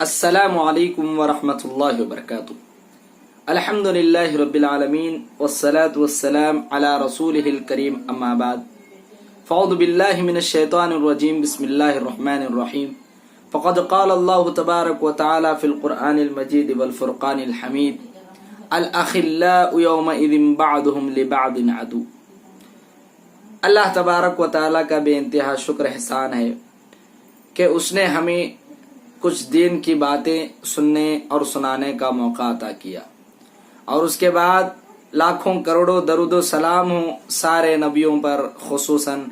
السلام علیکم ورحمۃ اللہ وبرکاتہ. الحمدللہ رب العالمین والصلاة والسلام علی رسولہ الکریم اما بعد فاعوذ باللہ من الشیطان الرجیم بسم اللہ الرحمن الرحیم. فقد قال اللہ تبارک وتعالی فی القرآن المجید والفرقان الحمید الاخلاء یومئذ بعضهم لبعض عدو. اللہ تبارک و تعالی کا بے انتہا شکر احسان ہے کہ اس نے ہمیں کچھ دین کی باتیں سننے اور سنانے کا موقع عطا کیا، اور اس کے بعد لاکھوں کروڑوں درود و سلام ہوں سارے نبیوں پر، خصوصاً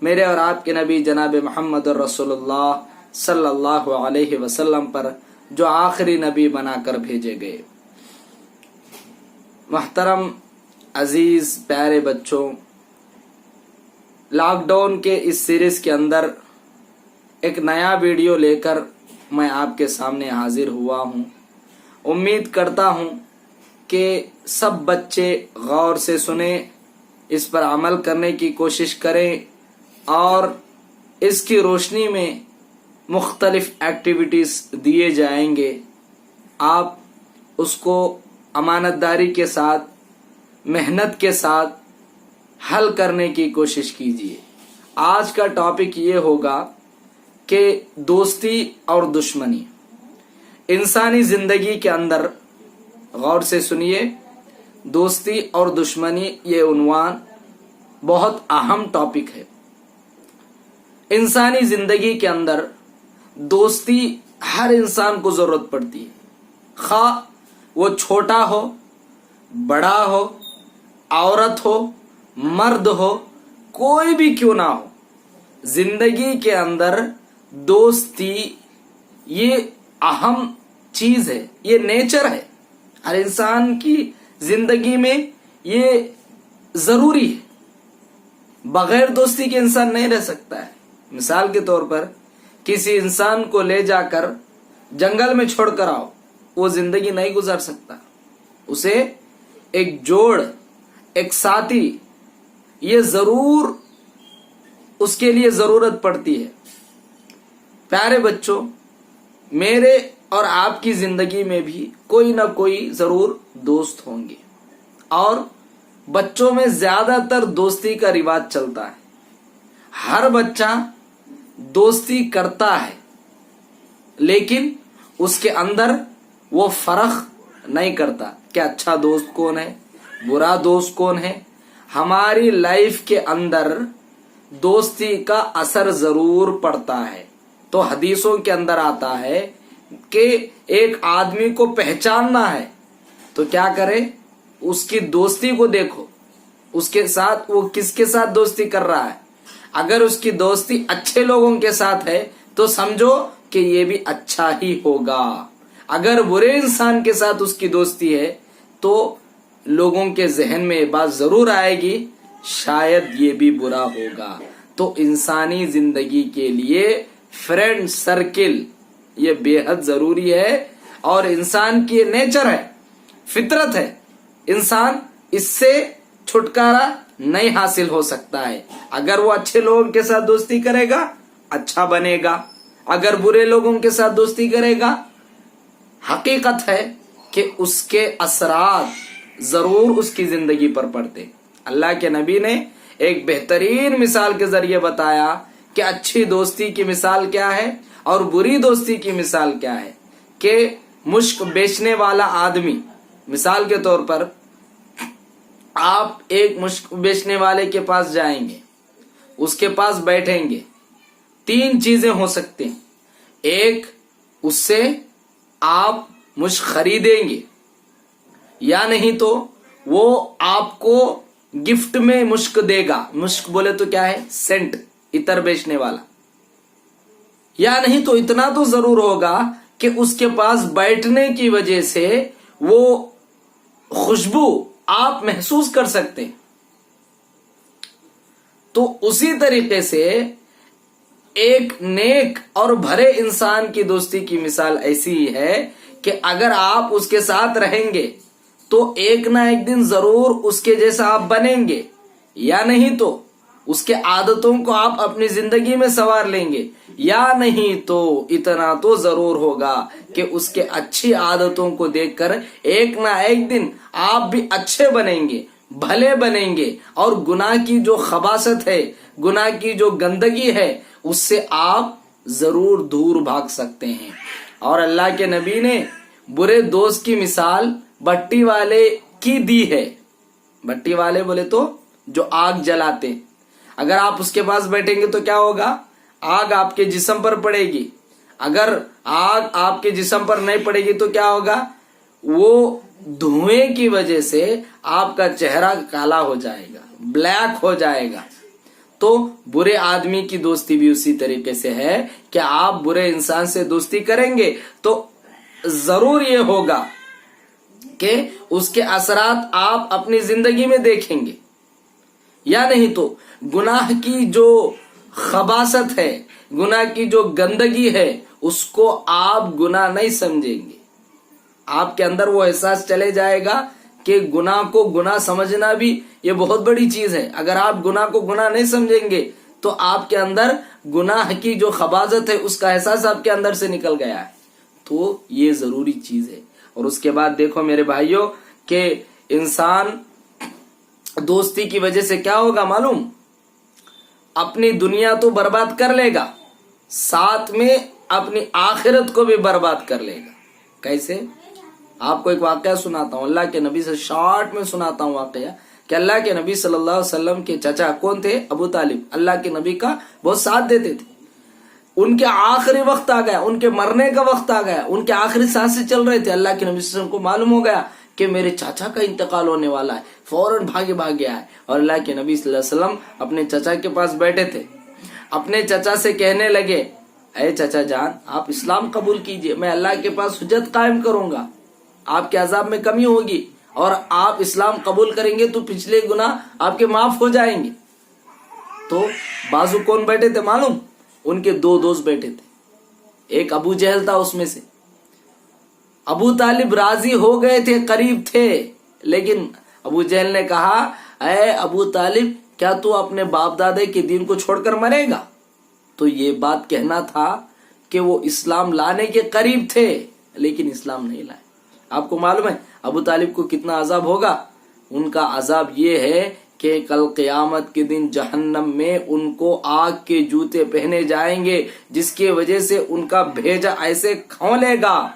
میرے اور آپ کے نبی جناب محمد رسول اللہ صلی اللہ علیہ وسلم پر، جو آخری نبی بنا کر بھیجے گئے. محترم عزیز پیارے بچوں، لاک ڈاؤن کے اس سیریز کے اندر ایک نیا ویڈیو لے کر میں آپ کے سامنے حاضر ہوا ہوں. امید کرتا ہوں کہ سب بچے غور سے سنیں، اس پر عمل کرنے کی کوشش کریں، اور اس کی روشنی میں مختلف ایکٹیویٹیز دیے جائیں گے. آپ اس کو امانت داری کے ساتھ، محنت کے ساتھ حل کرنے کی کوشش کیجیے. آج کا ٹاپک یہ ہوگا کہ دوستی اور دشمنی. انسانی زندگی کے اندر غور سے سنیے، دوستی اور دشمنی یہ عنوان بہت اہم ٹاپک ہے. انسانی زندگی کے اندر دوستی ہر انسان کو ضرورت پڑتی ہے، خواہ وہ چھوٹا ہو، بڑا ہو، عورت ہو، مرد ہو، کوئی بھی کیوں نہ ہو. زندگی کے اندر دوستی یہ اہم چیز ہے، یہ نیچر ہے. ہر انسان کی زندگی میں یہ ضروری ہے. بغیر دوستی کے انسان نہیں رہ سکتا ہے. مثال کے طور پر کسی انسان کو لے جا کر جنگل میں چھوڑ کر آؤ، وہ زندگی نہیں گزار سکتا. اسے ایک جوڑ، ایک ساتھی، یہ ضرور اس کے لیے ضرورت پڑتی ہے. پیارے بچوں، میرے اور آپ کی زندگی میں بھی کوئی نہ کوئی ضرور دوست ہوں گے، اور بچوں میں زیادہ تر دوستی کا رواج چلتا ہے. ہر بچہ دوستی کرتا ہے، لیکن اس کے اندر وہ فرق نہیں کرتا کہ اچھا دوست کون ہے، برا دوست کون ہے. ہماری لائف کے اندر دوستی کا اثر ضرور پڑتا ہے. تو حدیثوں کے اندر آتا ہے کہ ایک آدمی کو پہچاننا ہے تو کیا کرے، اس کی دوستی کو دیکھو، اس کے ساتھ وہ کس کے ساتھ دوستی کر رہا ہے. اگر اس کی دوستی اچھے لوگوں کے ساتھ ہے تو سمجھو کہ یہ بھی اچھا ہی ہوگا. اگر برے انسان کے ساتھ اس کی دوستی ہے تو لوگوں کے ذہن میں بات ضرور آئے گی، شاید یہ بھی برا ہوگا. تو انسانی زندگی کے لیے فرینڈ سرکل یہ بے حد ضروری ہے، اور انسان کی نیچر ہے، فطرت ہے. انسان اس سے چھٹکارا نہیں حاصل ہو سکتا ہے. اگر وہ اچھے لوگوں کے ساتھ دوستی کرے گا اچھا بنے گا، اگر برے لوگوں کے ساتھ دوستی کرے گا حقیقت ہے کہ اس کے اثرات ضرور اس کی زندگی پر پڑتے. اللہ کے نبی نے ایک بہترین مثال کے ذریعے بتایا کہ اچھی دوستی کی مثال کیا ہے اور بری دوستی کی مثال کیا ہے. کہ مشک بیچنے والا آدمی، مثال کے طور پر آپ ایک مشک بیچنے والے کے پاس جائیں گے، اس کے پاس بیٹھیں گے، تین چیزیں ہو سکتے ہیں. ایک، اس سے آپ مشک خریدیں گے، یا نہیں تو وہ آپ کو گفٹ میں مشک دے گا. مشک بولے تو کیا ہے، سینٹ، عطر بیچنے والا. یا نہیں تو اتنا تو ضرور ہوگا کہ اس کے پاس بیٹھنے کی وجہ سے وہ خوشبو آپ محسوس کر سکتے ہیں. تو اسی طریقے سے ایک نیک اور بھلے انسان کی دوستی کی مثال ایسی ہے کہ اگر آپ اس کے ساتھ رہیں گے تو ایک نہ ایک دن ضرور اس کے جیسا آپ بنیں گے، یا نہیں تو उसके आदतों को आप अपनी जिंदगी में संवार लेंगे, या नहीं तो इतना तो जरूर होगा कि उसके अच्छी आदतों को देखकर एक ना एक दिन आप भी अच्छे बनेंगे, भले बनेंगे, और गुनाह की जो खबासत है, गुनाह की जो गंदगी है, उससे आप जरूर दूर भाग सकते हैं। और अल्लाह के नबी ने बुरे दोस्त की मिसाल भट्टी वाले की दी है। भट्टी वाले बोले तो जो आग जलाते, अगर आप उसके पास बैठेंगे तो क्या होगा, आग आपके जिस्म पर पड़ेगी। अगर आग आपके जिस्म पर नहीं पड़ेगी तो क्या होगा, वो धुएं की वजह से आपका चेहरा काला हो जाएगा, ब्लैक हो जाएगा। तो बुरे आदमी की दोस्ती भी उसी तरीके से है कि आप बुरे इंसान से दोस्ती करेंगे तो जरूर ये होगा कि उसके असरात आप अपनी जिंदगी में देखेंगे, या नहीं तो गुनाह की जो खबासत है, गुनाह की जो गंदगी है, उसको आप गुनाह नहीं समझेंगे। आपके अंदर वो एहसास चले जाएगा कि गुनाह को गुनाह समझना भी ये बहुत बड़ी चीज है। अगर आप गुनाह को गुनाह नहीं समझेंगे तो आपके अंदर गुनाह की जो खबासत है उसका एहसास आपके अंदर से निकल गया है। तो ये जरूरी चीज है। और उसके बाद देखो मेरे भाइयों कि इंसान दोस्ती की वजह से क्या होगा मालूम, अपनी दुनिया तो बर्बाद कर लेगा, साथ में अपनी आखिरत को भी बर्बाद कर लेगा। कैसे? आपको एक वाकया सुनाता हूँ, अल्लाह के नबी से शॉर्ट में सुनाता हूँ वाकया कि अल्लाह के नबी सल्लल्लाहु अलैहि वसल्लम के चाचा कौन थे? अबू तालिब। अल्लाह के नबी का बहुत साथ देते थे। उनके आखिरी वक्त आ गया, उनके मरने का वक्त आ गया, उनके आखिरी सांसें चल रहे थे। अल्लाह के नबी सल्लल्लाहु अलैहि वसल्लम को मालूम हो गया कि मेरे चाचा का इंतकाल होने वाला है, फौरन भाग गया है। और अल्लाह के नबी सल्लल्लाहु अलैहि वसल्लम अपने चाचा के पास बैठे थे। अपने चाचा से कहने लगे, अरे चाचा जान, आप इस्लाम कबूल कीजिए, मैं अल्लाह के पास हुज्जत कायम करूंगा, आपके अजाब में कमी होगी, और आप इस्लाम कबूल करेंगे तो पिछले गुनाह आपके माफ हो जाएंगे। तो बाजू कौन बैठे थे मालूम? उनके दो दोस्त बैठे थे, एक अबू जहल था उसमें से। अबू तालिब राजी हो गए थे, करीब थे, लेकिन अबू जहल ने कहा, अरे अबू तालिब, क्या तू अपने बाप दादे के दीन को छोड़कर मरेगा? तो ये बात कहना था कि वो इस्लाम लाने के करीब थे, लेकिन इस्लाम नहीं लाए। आपको मालूम है अबू तालिब को कितना अजाब होगा? उनका अजाब ये है कि कल क़यामत के दिन जहन्नम में उनको आग के जूते पहने जाएंगे, जिसकी वजह से उनका भेजा ऐसे खौलेगा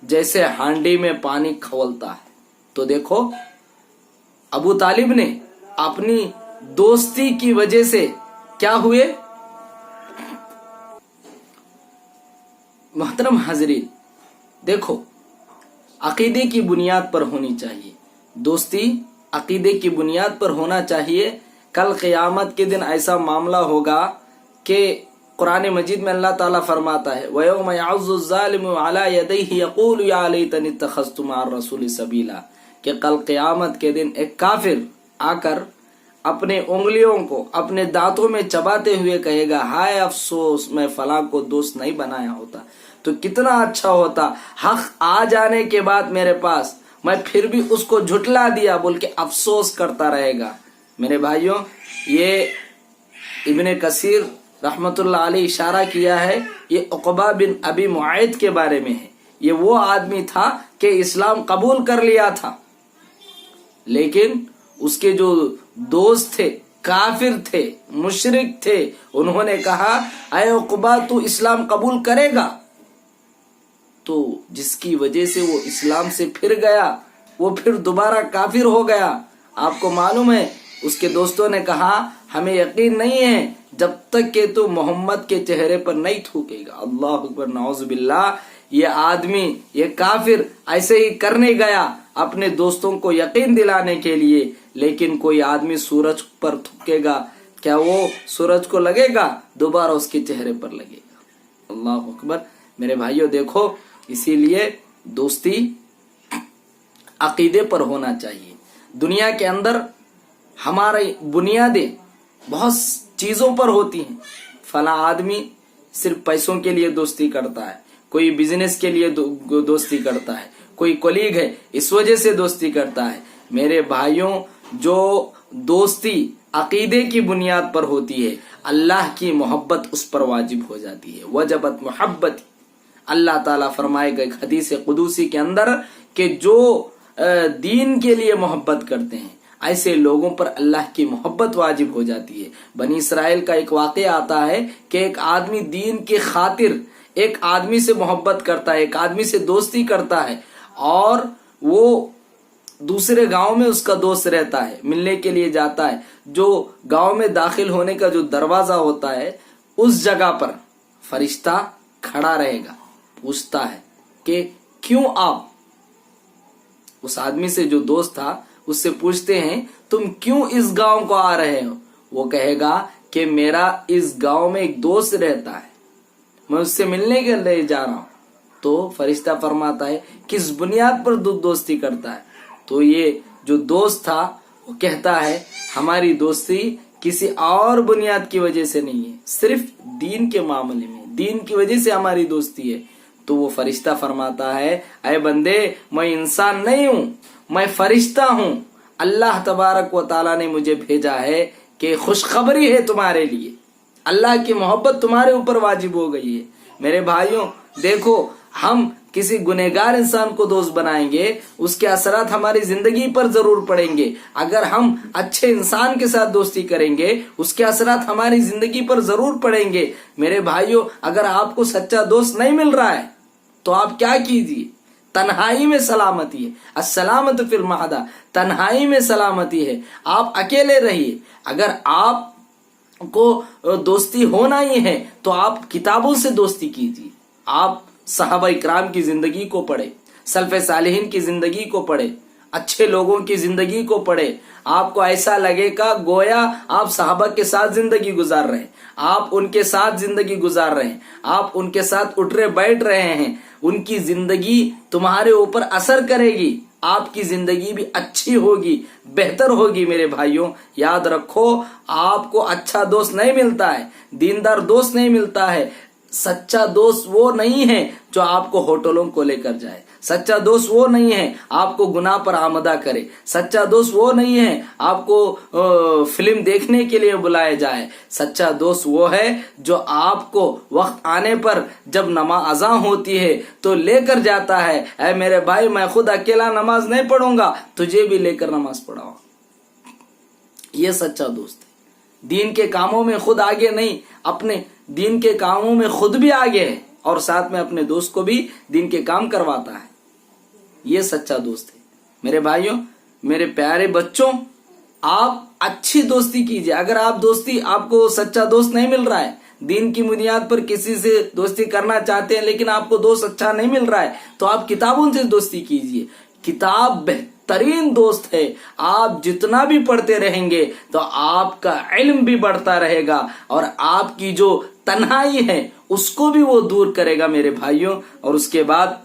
जैसे हांडी में पानी खौलता है। तो देखो अबू तालिब ने अपनी दोस्ती की वजह से क्या हुए? मोहतरम हाज़रीन, देखो अकीदे की बुनियाद पर होनी चाहिए दोस्ती, अकीदे की बुनियाद पर होना चाहिए। कल क़यामत के दिन ऐसा मामला होगा कि कुरान मजीद में अल्लाह ताला फरमाता है, वयौम यअज़्ज़ु ज़ालिमु अला यदैहि यक़ूलु या लैतनी इत्तख़ज़्तु मअर रसूलि सबीला, कि कल क़यामत के दिन एक काफिर आकर अपने उंगलियों को अपने दांतों में चबाते हुए कहेगा, हाय अफसोस, मैं फलां को दोस्त नहीं बनाया होता तो कितना अच्छा होता, हक आ जाने के बाद मेरे पास मैं फिर भी उसको झुटला दिया, बोल के अफसोस करता रहेगा। मेरे भाइयों, ये इब्ने कसीर रहमतुल्लाह अलैह इशारा किया है, ये उक़बा बिन अबी मुआयद के बारे में है। ये वो आदमी था कि इस्लाम कबूल कर लिया था, लेकिन उसके जो दोस्त थे काफिर थे, मुशरिक थे, उन्होंने कहा, अय उक़बा, तू इस्लाम कबूल करेगा? तो जिसकी वजह से वो इस्लाम से फिर गया, वो फिर दोबारा काफिर हो गया। आपको मालूम है उसके दोस्तों ने कहा, हमें यकीन नहीं है जब तक कि तू मोहम्मद के चेहरे पर नहीं थूकेगा। अल्लाह अकबर, नाउज़ु बिल्लाह। ये आदमी, ये काफिर ऐसे ही करने गया अपने दोस्तों को यकीन दिलाने के लिए, लेकिन कोई आदमी सूरज पर थूकेगा, क्या वो सूरज को लगेगा? दोबारा उसके चेहरे पर लगेगा। अल्लाह अकबर। मेरे भाइयों देखो, इसीलिए दोस्ती अकीदे पर होना चाहिए। दुनिया के अंदर हमारी बुनियादें बहुत चीजों पर होती हैं। फला आदमी सिर्फ पैसों के लिए दोस्ती करता है, कोई बिजनेस के लिए दोस्ती करता है, कोई कोलीग है इस वजह से दोस्ती करता है। मेरे भाइयों, जो दोस्ती अकीदे की बुनियाद पर होती है, अल्लाह की मोहब्बत उस पर वाजिब हो जाती है। वजबत मोहब्बत, अल्लाह ताला फरमाएगा एक हदीस कुदूसी के अंदर कि जो दीन के लिए मोहब्बत करते हैं ऐसे लोगों पर अल्लाह की मोहब्बत वाजिब हो जाती है। बनी इसराइल का एक वाक़या आता है कि एक आदमी दीन के खातिर एक आदमी से मोहब्बत करता है, एक आदमी से दोस्ती करता है, और वो दूसरे गांव में उसका दोस्त रहता है, मिलने के लिए जाता है। जो गांव में दाखिल होने का जो दरवाजा होता है उस जगह पर फरिश्ता खड़ा रहेगा, पूछता है कि क्यों आप, उस आदमी से जो दोस्त था उससे पूछते हैं तुम क्यों इस गांव को आ रहे हो? वो कहेगा कि मेरा इस गांव में एक दोस्त रहता है, मैं उससे मिलने के लिए जा रहा हूं। तो फरिश्ता फरमाता है किस बुनियाद पर दोस्ती करता है? तो ये जो दोस्त था वो कहता है हमारी दोस्ती किसी और बुनियाद की वजह से नहीं है, सिर्फ दीन के मामले में, दीन की वजह से हमारी दोस्ती है। तो वो फरिश्ता फरमाता है ऐ बंदे, मैं इंसान नहीं हूं, मैं फरिश्ता हूं। अल्लाह तबारक व ताला ने मुझे भेजा है कि खुशखबरी है तुम्हारे लिए, अल्लाह की मोहब्बत तुम्हारे ऊपर वाजिब हो गई है। मेरे भाइयों देखो, हम किसी गुनहगार इंसान को दोस्त बनाएंगे उसके असरात हमारी जिंदगी पर जरूर पड़ेंगे। अगर हम अच्छे इंसान के साथ दोस्ती करेंगे उसके असरात हमारी जिंदगी पर जरूर पड़ेंगे। मेरे भाइयों अगर आपको सच्चा दोस्त नहीं मिल रहा है तो आप क्या कीजिए, तन्हाई में सलामती है, अस्सलामत फिल महदा, तन्हाई में सलामती है, आप अकेले रहिए। अगर आप को दोस्ती होना ही है तो आप किताबों से दोस्ती कीजिए, आप सहाबा इकराम की जिंदगी को पढ़े, सल्फ़े सालिहीन की जिंदगी को पढ़े, अच्छे लोगों की जिंदगी को पढ़े। आपको ऐसा लगेगा गोया आप सहाबा के साथ जिंदगी गुजार रहे हैं, आप उनके साथ जिंदगी गुजार रहे हैं, आप उनके साथ उठ रहे बैठ रहे हैं। उनकी जिंदगी तुम्हारे ऊपर असर करेगी, आपकी जिंदगी भी अच्छी होगी, बेहतर होगी। मेरे भाइयों याद रखो, आपको अच्छा दोस्त नहीं मिलता है, दीनदार दोस्त नहीं मिलता है। सच्चा दोस्त वो नहीं है जो आपको होटलों को लेकर जाए, सच्चा दोस्त वो नहीं है आपको गुनाह पर आमदा करे, सच्चा दोस्त वो नहीं है आपको फिल्म देखने के लिए बुलाया जाए। सच्चा दोस्त वो है जो आपको वक्त आने पर जब नमाज अज़ां होती है तो लेकर जाता है, ऐ मेरे भाई मैं खुद अकेला नमाज नहीं पढ़ूंगा, तुझे भी लेकर नमाज पढ़ाओ। ये सच्चा दोस्त है। दीन के कामों में खुद आगे नहीं, अपने दीन के कामों में खुद भी आगे है और साथ में अपने दोस्त को भी दीन के काम करवाता है। ये सच्चा दोस्त है। मेरे भाइयों मेरे प्यारे बच्चों, आप अच्छी दोस्ती कीजिए। अगर आप दोस्ती आपको सच्चा दोस्त नहीं मिल रहा है, दीन की बुनियाद पर किसी से दोस्ती करना चाहते हैं लेकिन आपको दोस्त अच्छा नहीं मिल रहा है, तो आप किताबों से दोस्ती कीजिए। किताब बेहतरीन दोस्त है। आप जितना भी पढ़ते रहेंगे तो आपका इल्म भी बढ़ता रहेगा और आपकी जो तन्हाई है उसको भी वो दूर करेगा मेरे भाइयों। और उसके बाद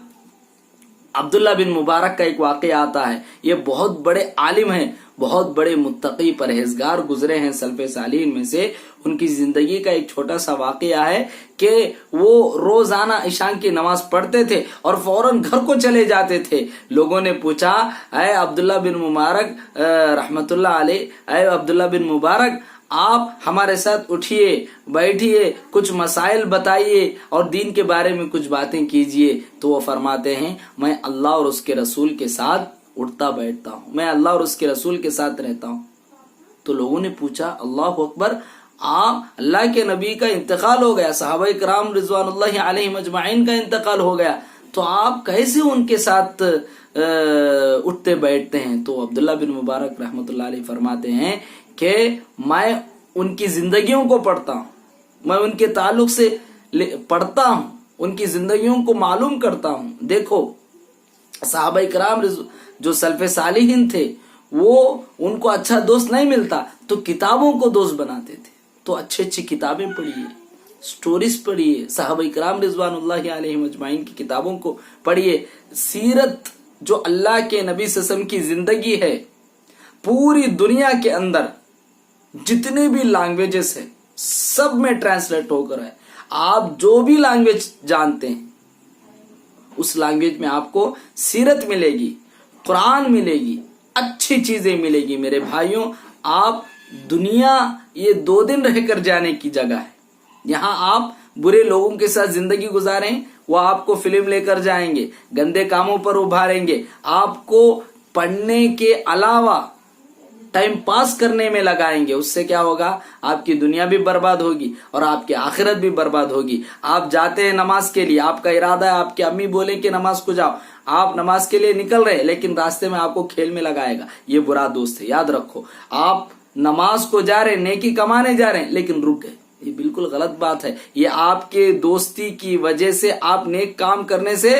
अब्दुल्ला बिन मुबारक का एक वाक़या आता है। ये बहुत बड़े आलिम हैं, बहुत बड़े मुत्तकी परहेजगार गुजरे हैं सल्फ़े सालिहीन में से। उनकी जिंदगी का एक छोटा सा वाक़या है कि वो रोजाना इशा की नमाज पढ़ते थे और फौरन घर को चले जाते थे। लोगों ने पूछा ऐ अब्दुल्ला बिन मुबारक रहमतुल्लाह अलैह, ऐ अब्दुल्ला बिन मुबारक आप हमारे साथ उठिए, बैठिए, कुछ मसाइल बताइए और दीन के बारे में कुछ बातें कीजिए। तो वो फरमाते हैं मैं अल्लाह और उसके रसूल के साथ उठता बैठता हूँ, मैं अल्लाह और उसके रसूल के साथ रहता हूँ। तो लोगों ने पूछा अल्लाह अकबर, आप अल्लाह के नबी का इंतकाल हो गया, सहाबा इकराम रिज़वानुल्लाहि अलैहिम अजमाइन का इंतकाल हो गया, तो आप कैसे उनके साथ उठते बैठते हैं? तो अब्दुल्ला बिन मुबारक रहमतुल्लाह अलैह फरमाते हैं कि मैं उनकी जिंदगियों को पढ़ता हूँ, मैं उनके ताल्लुक से पढ़ता हूँ, उनकी जिंदगियों को मालूम करता हूँ। देखो सहाबा इकराम जो सल्फ़े सालिहीन थे वो उनको अच्छा दोस्त नहीं मिलता तो किताबों को दोस्त बनाते थे। तो अच्छी अच्छी किताबें पढ़िए, स्टोरीज पढ़िए, सहाबा इकराम रिज़वानुल्लाहि अलैहिम अजमाइन की किताबों को पढ़िए। सीरत जो अल्लाह के नबी सल्लल्लाहु अलैहि वसल्लम की जिंदगी है, पूरी दुनिया के अंदर जितने भी लैंग्वेजेस है सब में ट्रांसलेट होकर है। आप जो भी लैंग्वेज जानते हैं उस लैंग्वेज में आपको सीरत मिलेगी, कुरान मिलेगी, अच्छी चीजें मिलेगी। मेरे भाइयों आप दुनिया ये 2 दिन रहकर जाने की जगह है। यहाँ आप बुरे लोगों के साथ जिंदगी गुजारें, वो आपको फिल्म लेकर जाएंगे, गंदे कामों पर उभारेंगे, आपको पढ़ने के अलावा टाइम पास करने में लगाएंगे। उससे क्या होगा, आपकी दुनिया भी बर्बाद होगी और आपकी आखिरत भी बर्बाद होगी। आप जाते हैं नमाज के लिए, आपका इरादा है, आपकी अम्मी बोले कि नमाज को जाओ, आप नमाज के लिए निकल रहे हैं, लेकिन रास्ते में आपको खेल में लगाएगा, ये बुरा दोस्त है, याद रखो। आप नमाज को जा रहे, नेकी कमाने जा रहे हैं, लेकिन रुक गए, ये बिल्कुल गलत बात है। ये आपके दोस्ती की वजह से आप नेक काम करने से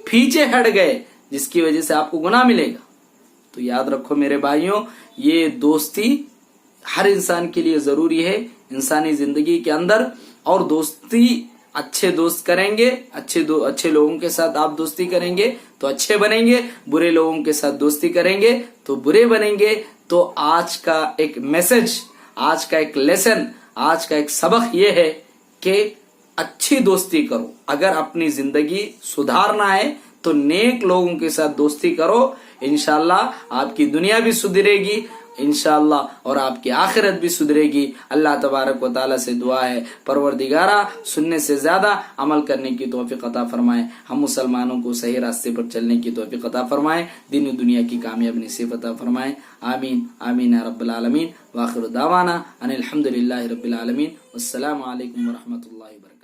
पीछे हट गए, जिसकी वजह से आपको गुनाह मिलेगा। तो याद रखो मेरे भाइयों, ये दोस्ती हर इंसान के लिए जरूरी है इंसानी जिंदगी के अंदर। और दोस्ती अच्छे दोस्त करेंगे, अच्छे लोगों के साथ आप दोस्ती करेंगे तो अच्छे बनेंगे, बुरे लोगों के साथ दोस्ती करेंगे तो बुरे बनेंगे। तो आज का एक मैसेज, आज का एक लेसन, आज का एक सबक ये है कि अच्छी दोस्ती करो। अगर अपनी जिंदगी सुधारना है तो नेक लोगों के साथ दोस्ती करो, इंशाअल्लाह आपकी दुनिया भी सुधरेगी इंशाअल्लाह और आपकी आखिरत भी सुधरेगी। अल्लाह तबारक व तआला से दुआ है, परवरदिगारा सुनने से ज्यादा अमल करने की तौफीक अता फरमाए, हम मुसलमानों को सही रास्ते पर चलने की तौफीक अता फरमाए, दीन दुनिया की कामयाबी नसीब अता फरमाए। आमीन आमीन या रब्बल आलमीन। व आखिर दावाना अनिल हम्दुलिल्लाहि रब्बिल आलमीन। वस्सलामु अलैकुम व रहमतुल्लाहि व बरकातुहू।